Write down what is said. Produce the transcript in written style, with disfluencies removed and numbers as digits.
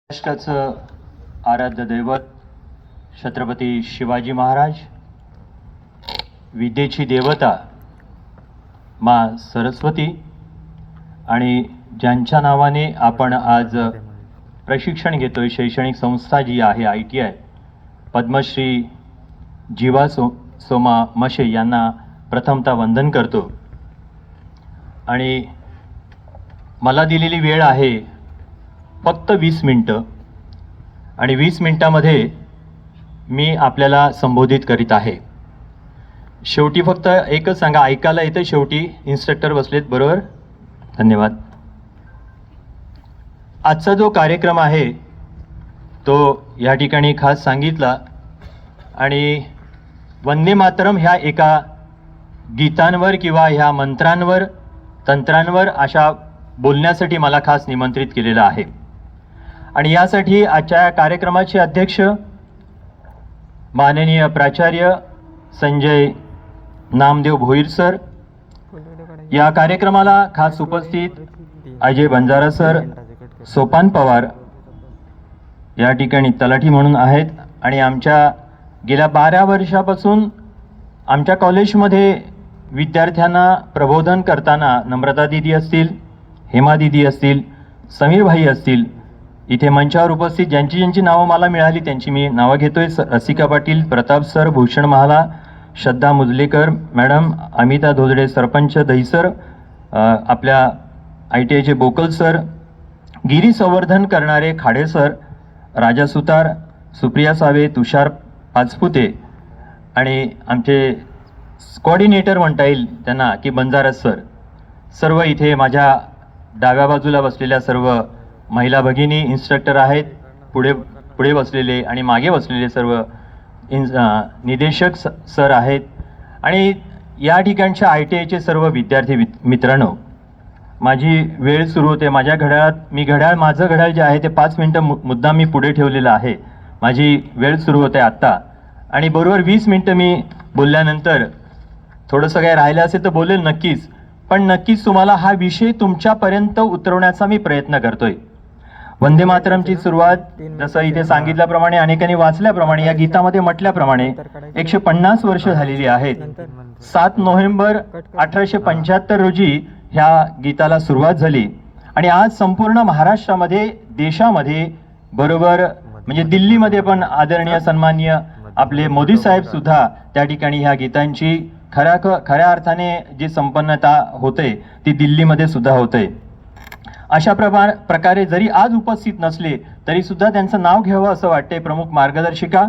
महाराष्ट्राचं आराध्य दैवत छत्रपती शिवाजी महाराज, विद्येची देवता माँ सरस्वती आणि ज्यांच्या नावाने आपण आज प्रशिक्षण घेतोय, शैक्षणिक संस्था जी आहे ITI, पद्मश्री जीवा सोमा मशे यांना प्रथमतः वंदन करतो। आणि मला दिलेली वेळ आहे फक्त 20 मिनिटं आणि 20 मिनिटांमध्ये मी आपल्याला संबोधित करीत आहे। शेवटी फक्त एकच सांगा, ऐकायला येतं शेवटी? इन्स्ट्रक्टर बसलेत बरोबर, धन्यवाद। आजचा जो कार्यक्रम आहे तो या ठिकाणी खास सांगितला आणि वंदे मातरम ह्या एका गीतांवर किंवा ह्या मंत्रांवर तंत्रांवर अशा बोलण्यासाठी मला खास निमंत्रित केलेलं आहे। आणि यासाठी आजच्या कार्यक्रमाचे अध्यक्ष माननीय प्राचार्य संजय नामदेव भोईर सर, या कार्यक्रमाला खास उपस्थित अजय बंजारा सर, सोपान पवार या ठिकाणी तलाठी म्हणून आहेत आणि आमच्या गेल्या 12 वर्षापासून आमच्या कॉलेजमध्ये विद्यार्थ्यांना प्रबोधन करताना नम्रता दीदी असतील, हेमा दीदी असतील, समीर भाई असतील, इथे मंचावर उपस्थित ज्यांची नावं मला मिळाली त्यांची मी नावं घेतोय। रसिका पाटील, प्रताप सर, भूषण महाला, श्रद्धा मुजलेकर मॅडम, अमिता धोदडे सरपंच दहीसर, आपल्या ITIचे बोकल सर, गिरी संवर्धन करणारे खाडे सर, राजा सुतार, सुप्रिया सावे, तुषार पाचपुते आणि आमचे कोऑर्डिनेटर म्हणता येईल त्यांना की बंजारा सर, सर्व इथे माझ्या डाव्या बाजूला बसलेल्या सर्व महिला भगिनी इन्स्ट्रक्टर आहेत, पुढे बसलेले आणि मागे बसलेले सर्व निदेशक सर आहेत आणि या ठिकाणच्या ITIचे सर्व विद्यार्थी मित्रांनो, माझी वेळ सुरू होते। माझ्या घड्याळात माझं घड्याळ जे आहे ते 5 मिनिटं मुद्दाम मी पुढे ठेवलेलं आहे। माझी वेळ सुरू होते आत्ता आणि बरोबर 20 मिनिटं मी बोलल्यानंतर थोडंसं काय राहिलं असेल तर बोलेल नक्कीच, पण नक्कीच तुम्हाला हा विषय तुमच्यापर्यंत उतरवण्याचा मी प्रयत्न करतोय। वंदे मातरमची सुरुवात जसं इथे सांगितल्याप्रमाणे, अनेकांनी वाचल्याप्रमाणे, या गीतामध्ये म्हटल्याप्रमाणे 150 वर्ष झालेली आहेत। 7 नोव्हेंबर 1875 रोजी ह्या गीताला सुरुवात झाली आणि आज संपूर्ण महाराष्ट्रामध्ये, देशामध्ये, बरोबर म्हणजे दिल्लीमध्ये पण आदरणीय सन्माननीय आपले मोदी साहेब सुद्धा त्या ठिकाणी ह्या गीतांची खऱ्या अर्थाने जी संपन्नता होते ती दिल्लीमध्ये सुद्धा होते। अशा प्रकारे जरी आज उपस्थित नसले तरी सुद्धा त्यांचं नाव घ्यावं असं वाटते। प्रमुख मार्गदर्शिका